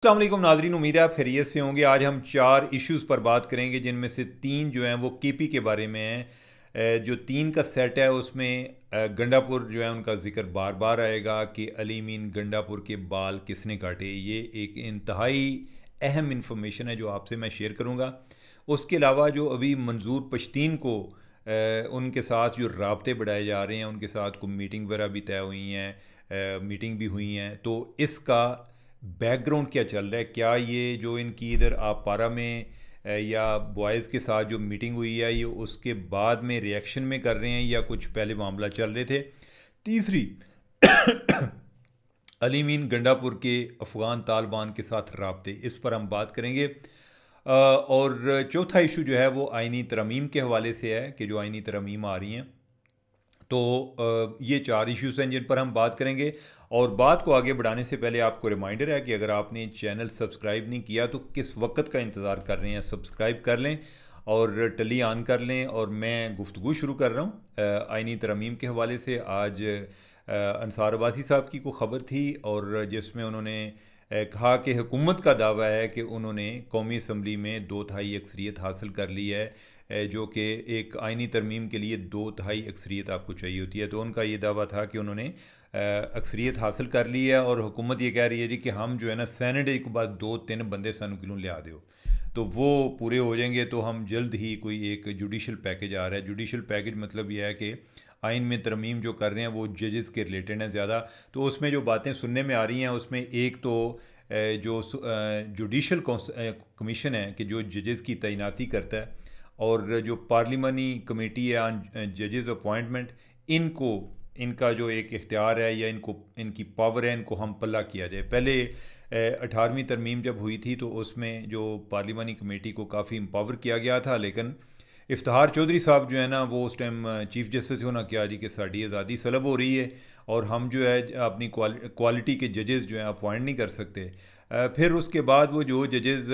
अस्सलाम वालेकुम नाज़रीन, उम्मीद है आप खैरियत से होंगे। आज हम 4 इश्यूज़ पर बात करेंगे जिनमें से 3 जो हैं वो केपी के बारे में हैं। जो 3 का सेट है उसमें गंडापुर जो है उनका जिक्र बार बार आएगा कि अली मीन गंडापुर के बाल किसने काटे। ये एक इंतहाई अहम इंफॉर्मेशन है जो आपसे मैं शेयर करूँगा। उसके अलावा जो अभी मंजूर पश्तीन को उनके साथ जो राब्ते बढ़ाए जा रहे हैं, उनके साथ कोई मीटिंग वगैरह भी तय हुई हैं, मीटिंग भी हुई हैं, तो इसका बैकग्राउंड क्या चल रहा है। क्या ये जो इनकी इधर आप पारा में या बॉयज़ के साथ जो मीटिंग हुई है ये उसके बाद में रिएक्शन में कर रहे हैं या कुछ पहले मामला चल रहे थे। तीसरी अली मीन गंडापुर के अफ़गान तालिबान के साथ राब्ते, इस पर हम बात करेंगे। और चौथा इशू जो है वो आइनी तरमीम के हवाले से है कि जो आइनी तरमीम आ रही हैं, तो ये 4 इश्यूज़ हैं जिन पर हम बात करेंगे। और बात को आगे बढ़ाने से पहले आपको रिमाइंडर है कि अगर आपने चैनल सब्सक्राइब नहीं किया तो किस वक्त का इंतज़ार कर रहे हैं, सब्सक्राइब कर लें और टली ऑन कर लें। और मैं गुफ्तगू शुरू कर रहा हूँ आइनी तरमीम के हवाले से। आज अंसार अब्बासी साहब की को ख़बर थी और जिसमें उन्होंने कहा कि हुकूमत का दावा है कि उन्होंने कौमी असम्बली में 2/3 अक्सरियत हासिल कर ली है, जो कि एक आइनी तरमीम के लिए 2/3 अक्सरियत आपको चाहिए होती है। तो उनका ये दावा था कि उन्होंने अक्सरियत हासिल कर ली है और हुकूमत ये कह रही है जी कि हम जो है ना सैनट के बाद 2-3 बंदे सानू किलों लिया दो, तो वो पूरे हो जाएंगे। तो हम जल्द ही कोई एक जुडिशल पैकेज आ रहा है। जुडिशल पैकेज मतलब यह है कि आइन में तरमीम जो कर रहे हैं वो जजेस के रिलेटेड हैं ज़्यादा। तो उसमें जो बातें सुनने में आ रही हैं उसमें एक तो जो जुडिशल कमीशन है कि जो जजेस की तैनाती करता है, और जो पार्लिमानी कमेटी है ऑन जजेस अपॉइंटमेंट, इनको इनका जो एक इख्तियार है या इनको इनकी पावर है, इनको हम पल्ला किया जाए। पहले 18वीं तरमीम जब हुई थी तो उसमें जो पार्लिमानी कमेटी को काफ़ी एम्पावर किया गया था, लेकिन इफ्तिखार चौधरी साहब जो है ना वो उस टाइम चीफ जस्टिस होना क्या जी कि साड़ी आज़ादी सलब हो रही है और हम जो है अपनी क्वालिटी के जजेस जो हैं अपॉइंट नहीं कर सकते। फिर उसके बाद वो जो जजेस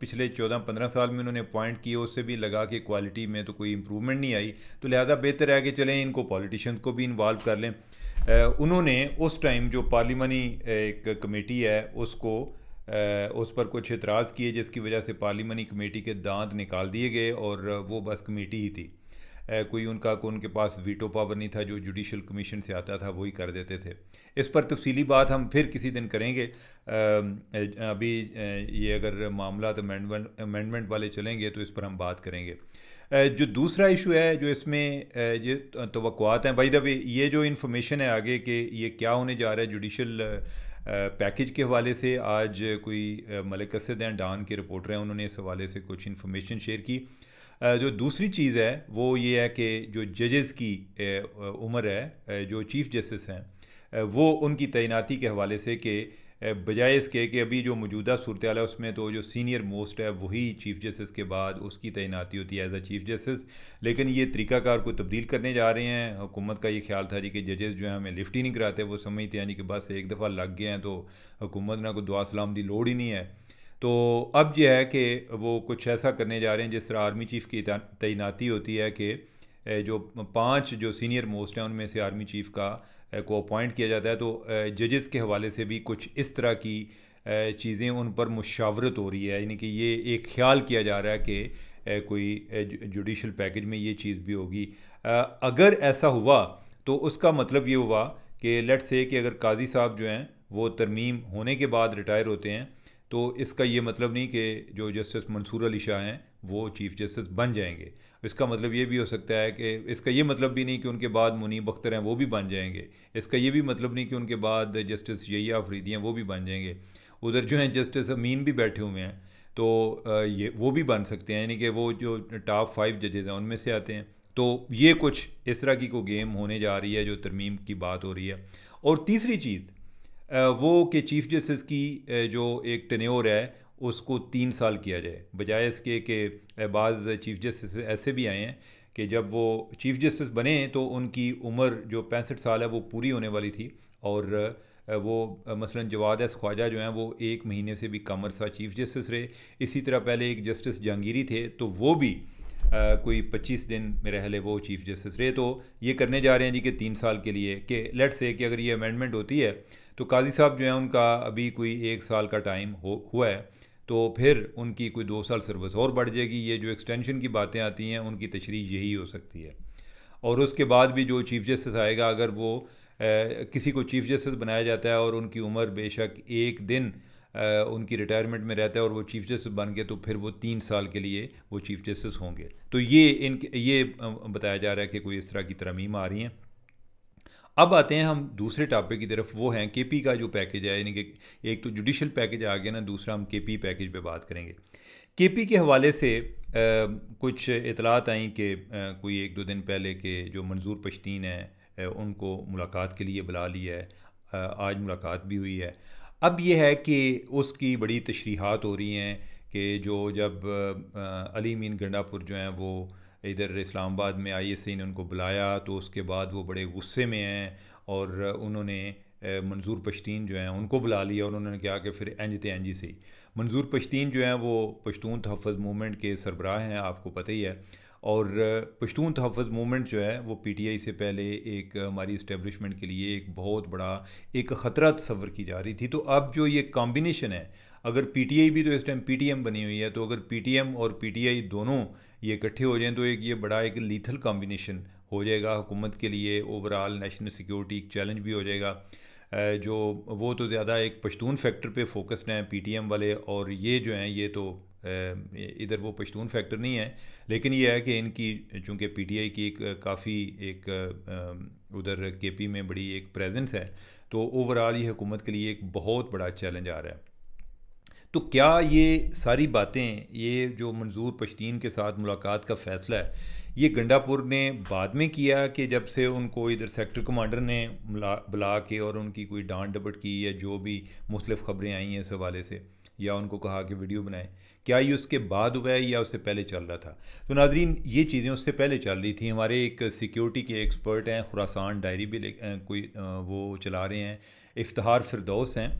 पिछले 14-15 साल में उन्होंने अपॉइंट किए उससे भी लगा कि क्वालिटी में तो कोई इम्प्रूवमेंट नहीं आई, तो लिहाजा बेहतर है कि चलें इनको पॉलिटिशियंस को भी इन्वॉल्व कर लें। उन्होंने उस टाइम जो पार्लिमानी एक कमेटी है उसको उस पर कुछ एतराज़ किए जिसकी वजह से पार्लिमानी कमेटी के दांत निकाल दिए गए और वो बस कमेटी ही थी। कोई उनके पास वीटो पावर नहीं था, जो जुडिशल कमीशन से आता था वही कर देते थे। इस पर तफसीली बात हम फिर किसी दिन करेंगे। अभी ये अगर मामला तो अमेंडमेंट वाले चलेंगे तो इस पर हम बात करेंगे। जो दूसरा इशू है जो इसमें ये तवक्कुआत हैं, बाय द वे ये जो इन्फॉर्मेशन है आगे कि ये क्या होने जा रहा है जुडिशल पैकेज के हवाले से, आज कोई मलिक असद हैं डान के रिपोर्टर हैं, उन्होंने इस हवाले से कुछ इन्फॉर्मेशन शेयर की। जो दूसरी चीज़ है वो ये है कि जो जजेस की उम्र है, जो चीफ़ जस्टिस हैं वो उनकी तैनाती के हवाले से कि बजाय इसके कि अभी जो मौजूदा सूरत हाल है उसमें तो जो सीनियर मोस्ट है वही चीफ़ जस्टिस के बाद उसकी तैनाती होती है एज अ चीफ़ जस्टिस, लेकिन ये तरीक़ाकार को तब्दील करने जा रहे हैं। हुकूमत का ये ख्याल था जी कि जजेस जो है हमें लिफ्ट ही नहीं कराते, वो समझते हैं जी कि बस एक दफ़ा लग गए हैं तो हुकूमत ना कोई दुआ सलाम की लोड़ ही नहीं है। तो अब यह है कि वो कुछ ऐसा करने जा रहे हैं जिस तरह आर्मी चीफ़ की तैनाती होती है कि जो 5 जो सीनियर मोस्ट हैं उनमें से आर्मी चीफ़ का को अपॉइंट किया जाता है। तो जजेस के हवाले से भी कुछ इस तरह की चीज़ें उन पर मुशावरत हो रही है, यानी कि ये एक ख्याल किया जा रहा है कि कोई जुडिशल पैकेज में ये चीज़ भी होगी। अगर ऐसा हुआ तो उसका मतलब ये हुआ कि लेट्स से कि अगर काजी साहब जो हैं वो तरमीम होने के बाद रिटायर होते हैं तो इसका ये मतलब नहीं कि जो जस्टिस मंसूर अली शाह हैं वो चीफ़ जस्टिस बन जाएंगे। इसका मतलब ये भी हो सकता है कि इसका ये मतलब भी नहीं कि उनके बाद मुनीब अख्तर हैं वो भी बन जाएंगे। इसका ये भी मतलब नहीं कि उनके बाद जस्टिस यहिया अफरीदी हैं वो भी बन जाएंगे। उधर जो हैं जस्टिस अमीन भी बैठे हुए हैं, तो ये वो भी बन सकते हैं, यानी कि वो जो टॉप 5 जजेज़ हैं उनमें से आते हैं। तो ये कुछ इस तरह की को गेम होने जा रही है जो तरमीम की बात हो रही है। और तीसरी चीज़ वो कि चीफ़ जस्टिस की जो एक टेन्योर है उसको 3 साल किया जाए, बजाय इसके कि बाज़ चीफ़ जस्टिस ऐसे भी आए हैं कि जब वो चीफ़ जस्टिस बने तो उनकी उम्र जो 65 साल है वो पूरी होने वाली थी, और वो मसलन जवाद एस ख्वाजा जो हैं वो 1 महीने से भी कम अरसा चीफ़ जस्टिस रहे। इसी तरह पहले एक जस्टिस जहांगीरी थे तो वो भी कोई 25 दिन मेरे ख्याल वो चीफ़ जस्टिस रहे। तो ये करने जा रहे हैं जी कि 3 साल के लिए, कि लेट्स से कि अगर ये अमेंडमेंट होती है तो काजी साहब जो है उनका अभी कोई 1 साल का टाइम हुआ है, तो फिर उनकी कोई 2 साल सर्विस और बढ़ जाएगी। ये जो एक्सटेंशन की बातें आती हैं उनकी तशरीह यही हो सकती है। और उसके बाद भी जो चीफ़ जस्टिस आएगा, अगर वो किसी को चीफ़ जस्टिस बनाया जाता है और उनकी उम्र बेशक एक दिन उनकी रिटायरमेंट में रहता है और वो चीफ़ जस्टिस बन गए, तो फिर वो 3 साल के लिए वो चीफ़ जस्टिस होंगे। तो ये बताया जा रहा है कि कोई इस तरह की तरमीम आ रही हैं। अब आते हैं हम दूसरे टॉपिक की तरफ, वो हैं केपी का जो पैकेज है, यानी कि एक तो जुडिशल पैकेज आ गया ना, दूसरा हम केपी पैकेज पे बात करेंगे। केपी के हवाले से कुछ इतलात आई कि कोई 1-2 दिन पहले के जो मंजूर पश्तीन है उनको मुलाकात के लिए बुला लिया है। आज मुलाकात भी हुई है। अब यह है कि उसकी बड़ी तशरीहात हो रही हैं कि जब अली मीन गंडापुर जो हैं वो इधर इस्लामाबाद में ISI ने उनको बुलाया, तो उसके बाद वो बड़े गुस्से में हैं और उन्होंने मंजूर पश्तीन जो हैं उनको बुला लिया और उन्होंने कहा कि फिर इंज ही सही। मंजूर पश्तीन जो हैं वो पश्तून तहफ़्फ़ुज़ मूवमेंट के सरबराह हैं, आपको पता ही है। और पश्तून तहफ़्फ़ुज़ मूवमेंट जो है वो PTI से पहले एक हमारी इस्टेब्लिशमेंट के लिए एक बहुत बड़ा एक ख़तरा तस्वर की जा रही थी। तो अब जो ये कॉम्बिनेशन है, अगर PTI भी तो इस टाइम PTM बनी हुई है, तो अगर PTM और PTI दोनों ये इकट्ठे हो जाएं तो ये बड़ा एक लीथल कॉम्बिनेशन हो जाएगा हुकूमत के लिए। ओवरऑल नेशनल सिक्योरिटी एक चैलेंज भी हो जाएगा। जो वो तो ज़्यादा एक पश्तून फैक्टर पे फोकस्ड हैं PTM वाले, और ये जो हैं ये तो इधर वो पश्तून फैक्टर नहीं है। लेकिन ये है कि इनकी चूँकि PTI की एक काफ़ी एक उधर KP में बड़ी एक प्रेजेंस है, तो ओवरऑल ये हुकूमत के लिए एक बहुत बड़ा चैलेंज आ रहा है। तो क्या ये सारी बातें, ये जो मंजूर पश्तीन के साथ मुलाकात का फ़ैसला है, ये गंडापुर ने बाद में किया कि जब से उनको इधर सेक्टर कमांडर ने बुला के और उनकी कोई डांट डपट की, या जो भी मुख्तलिफ़ ख़बरें आई हैं इस हवाले से, या उनको कहा कि वीडियो बनाएं, क्या ये उसके बाद हुआ है या उससे पहले चल रहा था? तो नाज़रीन, ये चीज़ें उससे पहले चल रही थी। हमारे एक सिक्योरिटी के एक्सपर्ट हैं, खुरासान डायरी भी कोई वो चला रहे हैं, इफ्तिहार फिरदौस हैं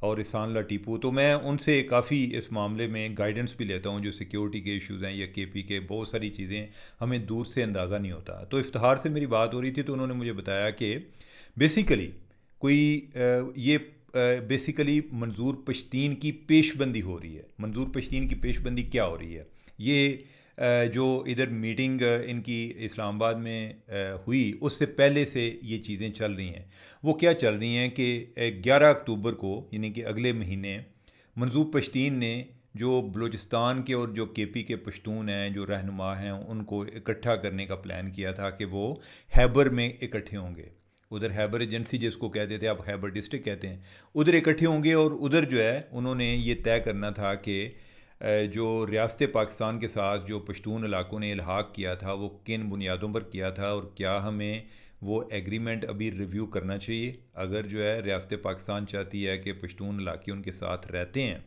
और इसानला टीपू। तो मैं उनसे काफ़ी इस मामले में गाइडेंस भी लेता हूँ। जो सिक्योरिटी के इश्यूज़ हैं या KP के, बहुत सारी चीज़ें हमें दूर से अंदाज़ा नहीं होता। तो इफ्तिहार से मेरी बात हो रही थी, तो उन्होंने मुझे बताया कि बेसिकली ये बेसिकली मंजूर पश्तीन की पेशबंदी हो रही है। मंजूर पश्तीन की पेशबंदी क्या हो रही है? ये जो इधर मीटिंग इनकी इस्लामाबाद में हुई, उससे पहले से ये चीज़ें चल रही हैं। वो क्या चल रही हैं कि 11 अक्टूबर को, यानी कि अगले महीने, मंजूर पश्तीन ने जो बलूचिस्तान के और जो KP के पश्तून हैं, जो रहनुमा हैं, उनको इकट्ठा करने का प्लान किया था कि वो खैबर में इकट्ठे होंगे। उधर खैबर एजेंसी जिसको कहते थे, आप खैबर डिस्ट्रिक्ट कहते हैं, उधर इकट्ठे होंगे। और उधर जो है उन्होंने ये तय करना था कि जो रियासत पाकिस्तान के साथ जो पश्तून इलाकों ने इल्हाक किया था वो किन बुनियादों पर किया था, और क्या हमें वो एग्रीमेंट अभी रिव्यू करना चाहिए। अगर जो है रियासत पाकिस्तान चाहती है कि पश्तून इलाके उनके साथ रहते हैं,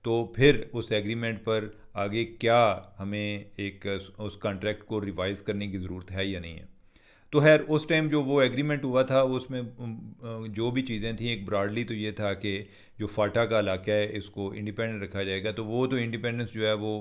तो फिर उस एग्रीमेंट पर आगे क्या हमें एक उस कॉन्ट्रैक्ट को रिवाइज़ करने की ज़रूरत है या नहीं है। तो खैर उस टाइम जो वो एग्रीमेंट हुआ था उसमें जो भी चीज़ें थी, एक ब्रॉडली तो ये था कि जो फाटा का इलाका है इसको इंडिपेंडेंट रखा जाएगा। तो वो तो इंडिपेंडेंस जो है वो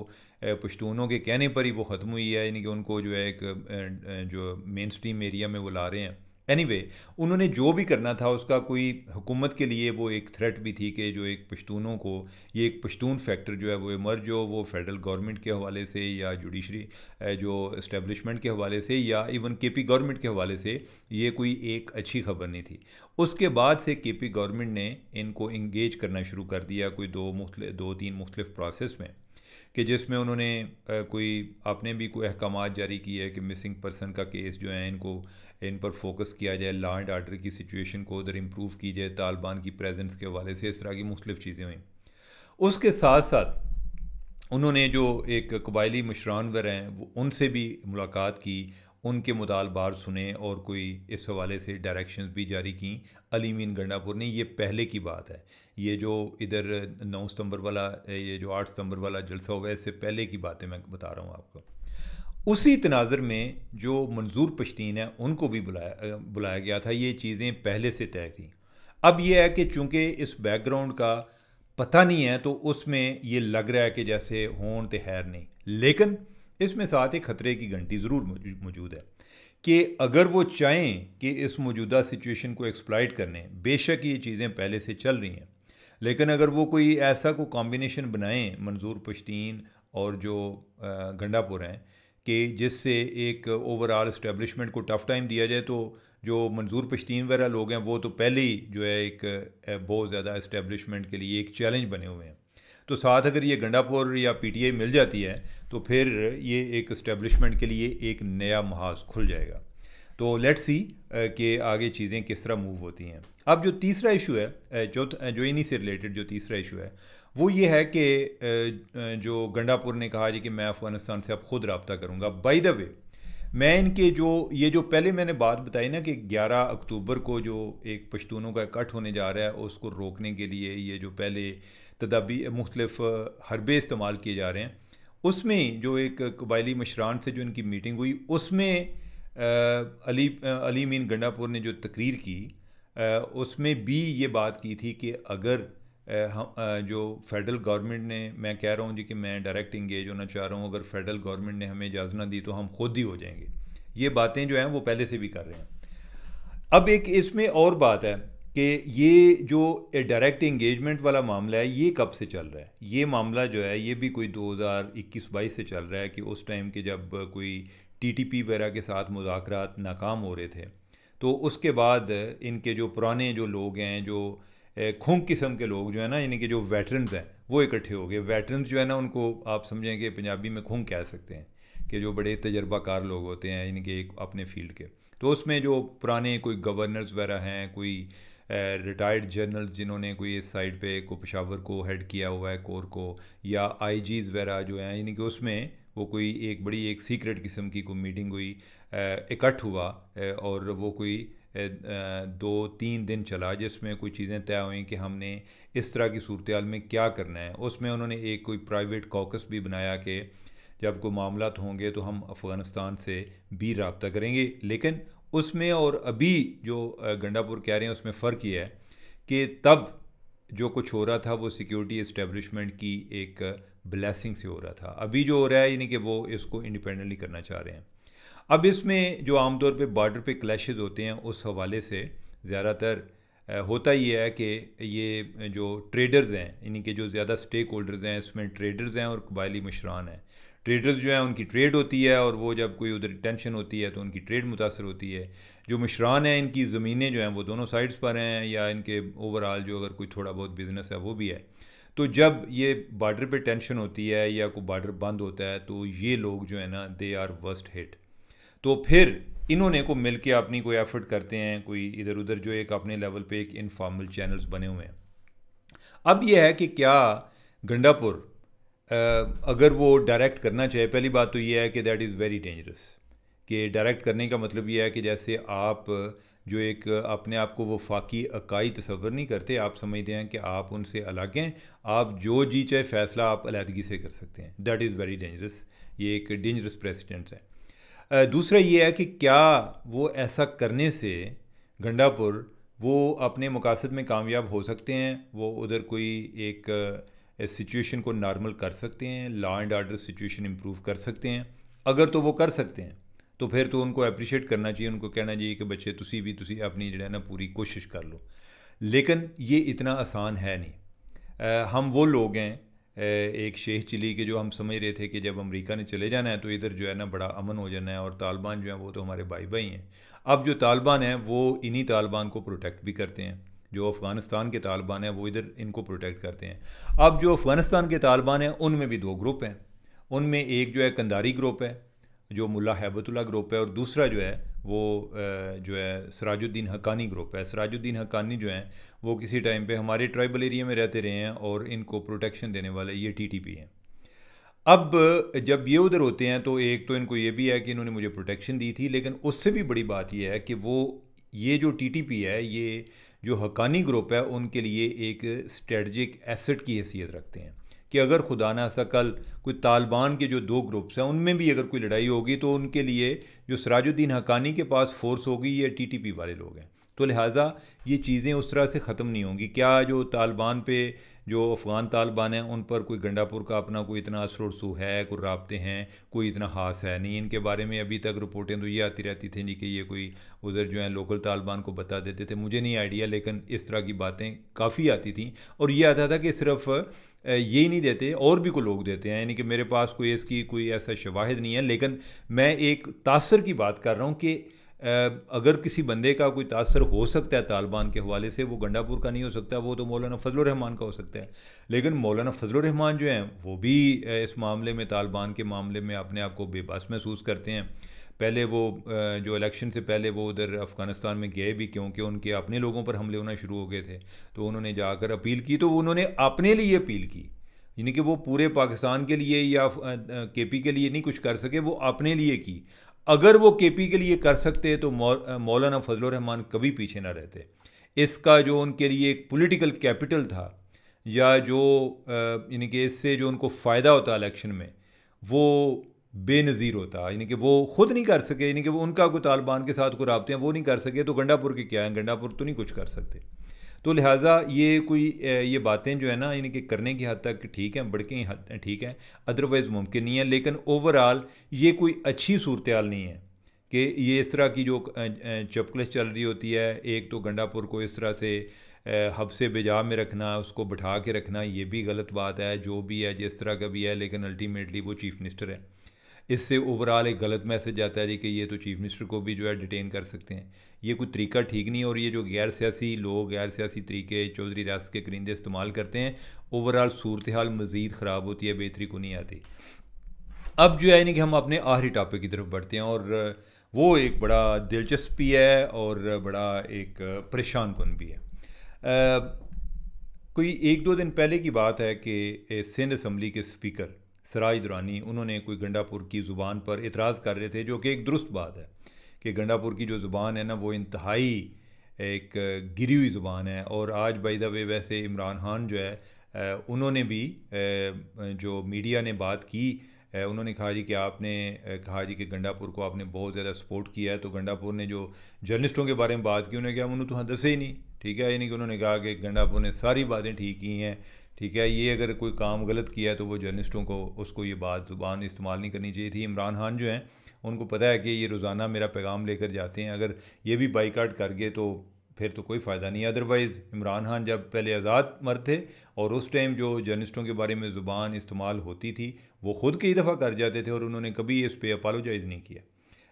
पश्तूनों के कहने पर ही वो ख़त्म हुई है, यानी कि उनको जो है एक जो मेन स्ट्रीम एरिया में वो ला रहे हैं। एनीवे, उन्होंने जो भी करना था उसका कोई हुकूमत के लिए वो एक थ्रेट भी थी कि जो एक पश्तूनों को, ये एक पश्तून फैक्टर जो है वो इमर्ज हो, वो फेडरल गवर्नमेंट के हवाले से या जुडिशरी जो इस्टेब्लिशमेंट के हवाले से या इवन KP गवर्नमेंट के हवाले से ये कोई एक अच्छी खबर नहीं थी। उसके बाद से KP गवर्नमेंट ने इनको इंगेज करना शुरू कर दिया कोई 2-3 मुख्तलिफ प्रोसेस में, कि जिसमें उन्होंने कोई आपने भी कोई अहकामात जारी किए है कि मिसिंग पर्सन का केस जो है इन पर फोकस किया जाए, लॉ एंड आर्डर की सिचुएशन को उधर इम्प्रूव की जाए, तालिबान की प्रेजेंस के हवाले से, इस तरह की मुख्तलिफ चीज़ें हुई। उसके साथ साथ उन्होंने जो एक कबायली मशरानवर हैं वो उनसे भी मुलाकात की, उनके मुतालबात सुने और कोई इस हवाले से डायरेक्शंस भी जारी की अली मीन गंडापुर ने। ये पहले की बात है, ये जो इधर 9 सितंबर वाला, ये जो 8 सितंबर वाला जलसा हुआ है, इससे पहले की बातें मैं बता रहा हूँ आपको। उसी तनाज़र में जो मंजूर पश्तीन है उनको भी बुलाया गया था। ये चीज़ें पहले से तय थी। अब ये है कि चूँकि इस बैकग्राउंड का पता नहीं है, तो उसमें ये लग रहा है कि जैसे होन तो खैर नहीं, लेकिन इसमें साथ एक ख़तरे की घंटी ज़रूर मौजूद है। कि अगर वो चाहें कि इस मौजूदा सिचुएशन को एक्सप्लॉइट करने, बेशक ये चीज़ें पहले से चल रही हैं, लेकिन अगर वो कोई ऐसा को कॉम्बिनेशन बनाएं मंजूर पश्तीन और जो गंडापुर हैं कि जिससे एक ओवरऑल इस्टेब्लिशमेंट को टफ़ टाइम दिया जाए, तो जो मंजूर पश्तीन वगैरह लोग हैं वो तो पहले ही जो है एक बहुत ज़्यादा इस्टेब्लिशमेंट के लिए एक चैलेंज बने हुए हैं। तो साथ अगर ये गंडापुर या पीटीआई मिल जाती है तो फिर ये एक इस्टेब्लिशमेंट के लिए एक नया महाज खुल जाएगा। तो लेट्स सी कि आगे चीज़ें किस तरह मूव होती हैं। अब जो तीसरा इशू है, जो इन्हीं से रिलेटेड जो तीसरा इशू है वो ये है कि जो गंडापुर ने कहा जी कि मैं अफ़गानिस्तान से अब ख़ुद रब्ता करूँगा। बाय द वे, मैं इनके जो पहले मैंने बात बताई ना कि 11 अक्टूबर को जो एक पश्तूनों का इकट्ठ होने जा रहा है, उसको रोकने के लिए ये जो पहले तदाबी मुख्तलिफ हरबे इस्तेमाल किए जा रहे हैं, उसमें जो एक कबायली मशरान से जो इनकी मीटिंग हुई उसमें अली मीन गंडापुर ने जो तकरीर की उसमें भी ये बात की थी कि अगर हम जो फेडरल गवर्नमेंट ने, मैं कह रहा हूँ जी कि मैं डायरेक्ट इंगेज होना चाह रहा हूँ, अगर फेडरल गवर्नमेंट ने हमें इजाज़त ना दी तो हम खुद ही हो जाएंगे। ये बातें जो हैं वो पहले से भी कर रहे हैं। अब एक इसमें और बात है कि ये जो डायरेक्ट इंगेजमेंट वाला मामला है ये कब से चल रहा है। ये मामला जो है ये भी कोई 2021-22 से चल रहा है कि उस टाइम के जब कोई टीटीपी वगैरह के साथ मुज़ाकरात नाकाम हो रहे थे, तो उसके बाद इनके जो पुराने जो लोग हैं, जो खूंग किस्म के लोग जो है ना, यानी कि जो वेटरन्स हैं, वो इकट्ठे हो गए। वेटरन्स जो है ना, उनको आप समझें कि पंजाबी में खूंग कह सकते हैं, कि जो बड़े तजर्बाकार लोग होते हैं यानी कि एक अपने फील्ड के। तो उसमें जो पुराने कोई गवर्नर्स वगैरह हैं, कोई रिटायर्ड जनरल जिन्होंने कोई इस साइड पे को पेशावर को हेड किया हुआ है, कोर को, या आईजीज़ वगैरह जो हैं, यानी कि उसमें वो कोई एक बड़ी एक सीक्रेट किस्म की कोई मीटिंग हुई, इकट्ठ हुआ और वो कोई 2-3 दिन चला, जिसमें कोई चीज़ें तय हुई कि हमने इस तरह की सूरत हाल में क्या करना है। उसमें उन्होंने एक कोई प्राइवेट कॉकस भी बनाया कि जब कोई मामलात होंगे तो हम अफ़गानिस्तान से भी रब्ता करेंगे। लेकिन उसमें और अभी जो गंडापुर कह रहे हैं उसमें फ़र्क ये है कि तब जो कुछ हो रहा था वो सिक्योरिटी इस्टेब्लिशमेंट की एक ब्लेसिंग से हो रहा था। अभी जो हो रहा है यानी कि वो इसको इंडिपेंडेंटली करना चाह रहे हैं। अब इसमें जो आमतौर पे बॉर्डर पे क्लैशेस होते हैं, उस हवाले से ज़्यादातर होता ये है कि ये जो ट्रेडर्स हैं, यानी कि जो ज़्यादा स्टेक होल्डर्स हैं, इसमें ट्रेडर्स हैं और कबायली मशरान हैं। ट्रेडर्स जो हैं उनकी ट्रेड होती है और वो जब कोई उधर टेंशन होती है तो उनकी ट्रेड मुतासर होती है। जो मशरान हैं इनकी ज़मीनें जो हैं वो दोनों साइड्स पर हैं, या इनके ओवरऑल जो अगर कोई थोड़ा बहुत बिजनेस है वो भी है। तो जब ये बॉर्डर पे टेंशन होती है या कोई बॉर्डर बंद होता है तो ये लोग जो है ना, दे आर वर्स्ट हिट। तो फिर इन्होंने को मिल के अपनी कोई एफर्ट करते हैं, कोई इधर उधर जो एक अपने लेवल पे एक इनफॉर्मल चैनल्स बने हुए हैं। अब यह है कि क्या गंडापुर अगर वो डायरेक्ट करना चाहे, पहली बात तो ये है कि दैट इज़ वेरी डेंजरस। कि डायरेक्ट करने का मतलब ये है कि जैसे आप जो एक अपने आप को वफाकी अकाई तस्वर नहीं करते, आप समझते हैं कि आप उनसे अलग हैं, आप जो जी चाहे फ़ैसला आप अलहदगी से कर सकते हैं। That is very dangerous. ये एक डेंजरस प्रेसिडेंट है। दूसरा ये है कि क्या वो ऐसा करने से गंडापुर वो अपने मकासद में कामयाब हो सकते हैं, वो उधर कोई एक सिचुएशन को नॉर्मल कर सकते हैं, law and order situation improve कर सकते हैं। अगर तो वो कर सकते हैं तो फिर तो उनको अप्रिशिएट करना चाहिए, उनको कहना चाहिए कि बच्चे तुसी अपनी जो है ना पूरी कोशिश कर लो। लेकिन ये इतना आसान है नहीं। हम वो लोग हैं एक शेख चिली के जो हम समझ रहे थे कि जब अमेरिका ने चले जाना है तो इधर जो है ना बड़ा अमन हो जाना है, और तालिबान जो है वो तो हमारे भाई भाई हैं। अब जो तालिबान हैं वो इन्हीं तालिबान को प्रोटेक्ट भी करते हैं। जो अफ़गानिस्तान के तालिबान हैं वो इधर इनको प्रोटेक्ट करते हैं। अब जो अफ़गानिस्तान के तालिबान हैं उनमें भी 2 ग्रुप हैं। उनमें एक जो है कंदारी ग्रुप है, जो मुल्ला हैबतुल्लाह ग्रुप है, और दूसरा जो है वो जो है सिराजुद्दीन हक्कानी ग्रुप है। सिराजुद्दीन हक्कानी जो हैं वो किसी टाइम पे हमारे ट्राइबल एरिया में रहते रहे हैं और इनको प्रोटेक्शन देने वाले ये टीटीपी हैं। अब जब ये उधर होते हैं तो एक तो इनको ये भी है कि इन्होंने मुझे प्रोटेक्शन दी थी, लेकिन उससे भी बड़ी बात ये है कि वो ये जो टीटीपी है, ये जो हक्कानी ग्रुप है, उनके लिए एक स्ट्रेटजिक एसेट की हैसियत रखते हैं कि अगर खुदा ना सा कल कोई तालिबान के जो 2 ग्रुप्स हैं उनमें भी अगर कोई लड़ाई होगी तो उनके लिए जो सिराजुद्दीन हक्कानी के पास फोर्स होगी ये टीटीपी वाले लोग हैं। तो लिहाजा ये चीज़ें उस तरह से ख़त्म नहीं होंगी। क्या जो तालिबान पे जो अफ़गान तालिबान हैं उन पर कोई गंडापुर का अपना कोई इतना असर रसूख है, कोई राब्ते हैं, कोई इतना ख़ास है नहीं। इनके बारे में अभी तक रिपोर्टें तो ये आती रहती थी जी कि ये कोई उधर जो है लोकल तालिबान को बता देते थे, मुझे नहीं आइडिया, लेकिन इस तरह की बातें काफ़ी आती थी। और ये आता था कि सिर्फ यही नहीं देते, और भी कोई लोग देते हैं, यानी कि मेरे पास कोई इसकी कोई ऐसा शवाहिद नहीं है, लेकिन मैं एक तासर की बात कर रहा हूँ कि अगर किसी बंदे का कोई तासर हो सकता है तालिबान के हवाले से, वो गंडापुर का नहीं हो सकता, वो तो मौलाना फजलुर रहमान का हो सकता है। लेकिन मौलाना फजलुर रहमान जो हैं वो भी इस मामले में, तालिबान के मामले में अपने आप को बेबस महसूस करते हैं। पहले वो जो इलेक्शन से पहले वो उधर अफ़गानिस्तान में गए भी, क्योंकि उनके अपने लोगों पर हमले होना शुरू हो गए थे, तो उन्होंने जाकर अपील की, तो उन्होंने अपने लिए अपील की, यानी कि वो पूरे पाकिस्तान के लिए या केपी के लिए नहीं कुछ कर सके, वो अपने लिए की। अगर वो केपी के लिए कर सकते तो मौलाना फजलुर रहमान कभी पीछे ना रहते। इसका जो उनके लिए एक पॉलिटिकल कैपिटल था, या जो यानी कि इससे जो उनको फ़ायदा होता इलेक्शन में, वो बेनज़ीर होता। यानी कि वो ख़ुद नहीं कर सके, यानी कि वो उनका कोई तालिबान के साथ कोई राब्ते हैं वो नहीं कर सके, तो गंडापुर के क्या हैं, गंडापुर तो नहीं कुछ कर सकते। तो लिहाजा ये बातें जो है ना, यानी कि करने की हद तक ठीक है, बढ़ के हद ठीक है, अदरवाइज़ मुमकिन नहीं है। लेकिन ओवरऑल ये कोई अच्छी सूरत हाल नहीं है कि ये इस तरह की जो चपकलस चल रही होती है। एक तो गंडापुर को इस तरह से हब से बेजा में रखना, उसको बिठा के रखना, ये भी गलत बात है। जो भी है, जिस तरह का भी है, लेकिन अल्टीमेटली वो चीफ़ मिनिस्टर है। इससे ओवरऑल एक गलत मैसेज आता है जी कि ये तो चीफ़ मिनिस्टर को भी जो है डिटेन कर सकते हैं। ये कोई तरीका ठीक नहीं है। और ये जो गैर सियासी लोग, गैर सियासी तरीके चौधरी रियासत के करिंदे इस्तेमाल करते हैं, ओवरऑल सूरत हाल मज़ीद ख़राब होती है, बेहतरी को नहीं आती। अब जो है यानी कि हम अपने आखिरी टॉपिक की तरफ बढ़ते हैं, और वो एक बड़ा दिलचस्प भी है और बड़ा एक परेशान कुन भी है। कोई 1-2 दिन पहले की बात है कि सिंध असम्बली के स्पीकर सराज दुरानी, उन्होंने कोई गंडापुर की ज़ुबान पर एतराज़ कर रहे थे, जो कि एक दुरुस्त बात है कि गंडापुर की जो ज़ुबान है ना, वो इंतहाई एक गिरी हुई ज़ुबान है। और आज बाय द वे वैसे इमरान खान जो है उन्होंने भी जो मीडिया ने बात की, उन्होंने कहा जी कि आपने कहा जी कि गंडापुर को आपने बहुत ज़्यादा सपोर्ट किया है। तो गंडापुर ने जो जर्नलिस्टों के बारे में बात की, उन्होंने कहा उन्होंने तो हाँ दसे ही नहीं, ठीक है। यानी कि उन्होंने कहा कि गंडापुर ने सारी बातें ठीक की हैं, ठीक है। ये अगर कोई काम गलत किया है तो वो जर्नलिस्टों को उसको ये बात ज़ुबान इस्तेमाल नहीं करनी चाहिए थी। इमरान खान जो हैं उनको पता है कि ये रोज़ाना मेरा पैगाम लेकर जाते हैं, अगर ये भी बाइकाट कर गए तो फिर तो कोई फ़ायदा नहीं है। अदरवाइज़ इमरान खान जब पहले आज़ाद मर्द थे और उस टाइम जो जर्नलिस्टों के बारे में ज़ुबान इस्तेमाल होती थी वो ख़ुद कई दफ़ा कर जाते थे और उन्होंने कभी इस पर अपोलोजाइज़ नहीं किया।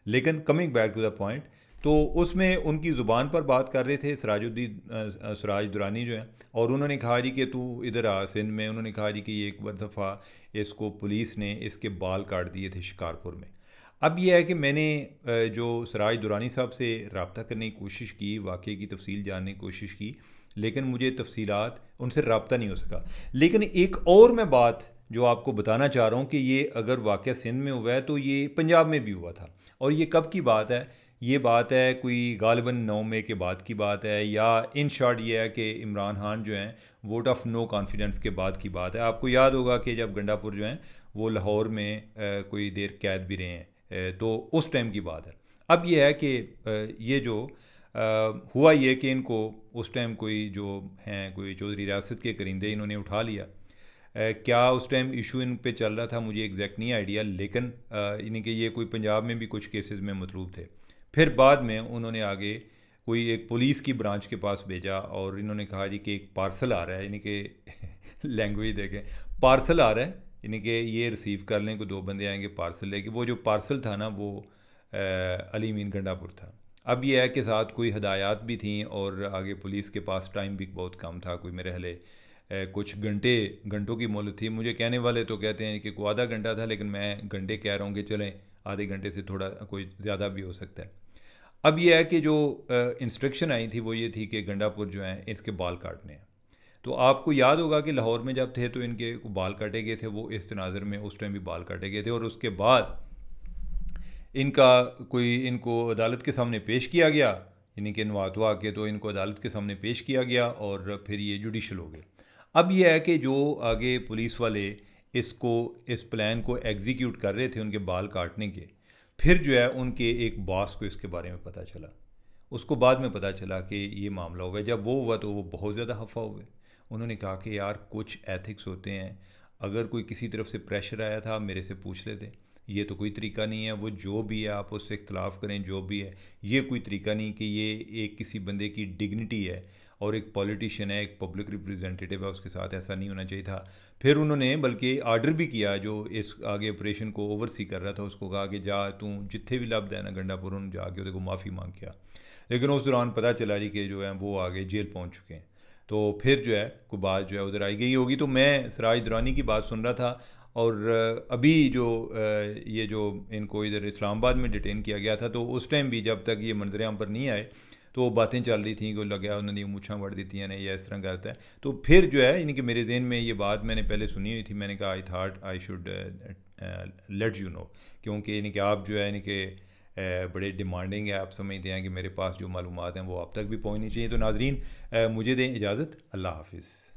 लेकिन coming back to the point, तो उसमें उनकी ज़ुबान पर बात कर रहे थे सराज दुरानी जो हैं, और उन्होंने कहा जी कि तू इधर आ सिंध में। उन्होंने कहा जी कि ये एक दफ़ा इसको पुलिस ने इसके बाल काट दिए थे शिकारपुर में। अब यह है कि मैंने जो सराज दुरानी साहब से रब्ता करने की कोशिश की, वाक़े की तफसील जानने की कोशिश की, लेकिन मुझे तफसीलात उनसे रब्ता नहीं हो सका। लेकिन एक और मैं बात जो आपको बताना चाह रहा हूँ कि ये अगर वाक़या सिंध में हुआ है तो ये पंजाब में भी हुआ था। और ये कब की बात है? ये बात है कोई गालिबन 9 मई के बाद की बात है, या इन शॉर्ट ये है कि इमरान खान जो हैं वोट ऑफ नो कॉन्फिडेंस के बाद की बात है। आपको याद होगा कि जब गंडापुर जो हैं वो लाहौर में कोई देर कैद भी रहे हैं, तो उस टाइम की बात है। अब ये है कि ये जो हुआ ये कि इनको उस टाइम कोई जो हैं कोई चौधरी रियासत के करिंदे इन्होंने उठा लिया। क्या उस टाइम इशू इन पे चल रहा था मुझे एग्जैक्ट नहीं आइडिया, लेकिन यानी कि ये कोई पंजाब में भी कुछ केसेस में मतरूब थे। फिर बाद में उन्होंने आगे कोई एक पुलिस की ब्रांच के पास भेजा और इन्होंने कहा जी कि एक पार्सल आ रहा है, यानी कि लैंग्वेज देखें, पार्सल आ रहा है, यानी कि ये रिसीव कर लें, को 2 बंदे आएंगे पार्सल लेके। वो जो पार्सल था ना वो अली मीन गंडापुर था। अब ये है कि साथ कोई हदायत भी थी और आगे पुलिस के पास टाइम भी बहुत कम था, कोई मेरे हले कुछ घंटों की मोहलत थी। मुझे कहने वाले तो कहते हैं कि कोई आधा घंटा था, लेकिन मैं घंटे कह रहा हूँ कि चलें आधे घंटे से थोड़ा कोई ज़्यादा भी हो सकता है। अब यह है कि जो इंस्ट्रक्शन आई थी वो ये थी कि गंडापुर जो है इसके बाल काटने हैं। तो आपको याद होगा कि लाहौर में जब थे तो इनके बाल काटे गए थे, वो इस तनाज़र में उस टाइम भी बाल काटे गए थे। और उसके बाद इनको अदालत के सामने पेश किया गया, यानी कि नवातवा के, तो इनको अदालत के सामने पेश किया गया और फिर ये जुडिशल हो गए। अब यह है कि जो आगे पुलिस वाले इस प्लान को एग्जीक्यूट कर रहे थे उनके बाल काटने के, फिर जो है उनके एक बॉस को इसके बारे में पता चला। उसको बाद में पता चला कि ये मामला हुआ। जब वो हुआ तो वो बहुत ज़्यादा खफा हुए। उन्होंने कहा कि यार कुछ एथिक्स होते हैं, अगर कोई किसी तरफ से प्रेशर आया था आप मेरे से पूछ लेते, ये तो कोई तरीका नहीं है। वो जो भी है आप उससे इख्तलाफ करें, जो भी है, ये कोई तरीका नहीं कि ये एक किसी बंदे की डिग्निटी है और एक पॉलिटिशियन है, एक पब्लिक रिप्रेजेंटेटिव है, उसके साथ ऐसा नहीं होना चाहिए था। फिर उन्होंने बल्कि आर्डर भी किया, जो इस आगे ऑपरेशन को ओवरसी कर रहा था उसको कहा कि जा तू जिथे भी लब्ध है ना गंडापुर, उन जाके उसको माफ़ी मांग किया। लेकिन उस दौरान पता चला जी कि जो है वो आगे जेल पहुंच चुके हैं। तो फिर जो है कोई बात जो है उधर आई गई होगी। तो मैं सिराज दुरानी की बात सुन रहा था, और अभी जो ये जो इनको इधर इस्लामाबाद में डिटेन किया गया था, तो उस टाइम भी जब तक ये मंजर आम पर नहीं आए तो बातें चल रही थी कि लगा उन्होंने मूछां वड़ दी थी ना, ये इस तरह करता है। तो फिर जो है यानी कि मेरे जहन में ये बात मैंने पहले सुनी हुई थी, मैंने कहा I thought I should let you know, क्योंकि यानी कि आप जो है यानी कि बड़े डिमांडिंग है, आप समझते हैं कि मेरे पास जो मालूमात हैं वो आप तक भी पहुंचनी चाहिए। तो नाजरीन मुझे दें इजाज़त, अल्लाह हाफिज़।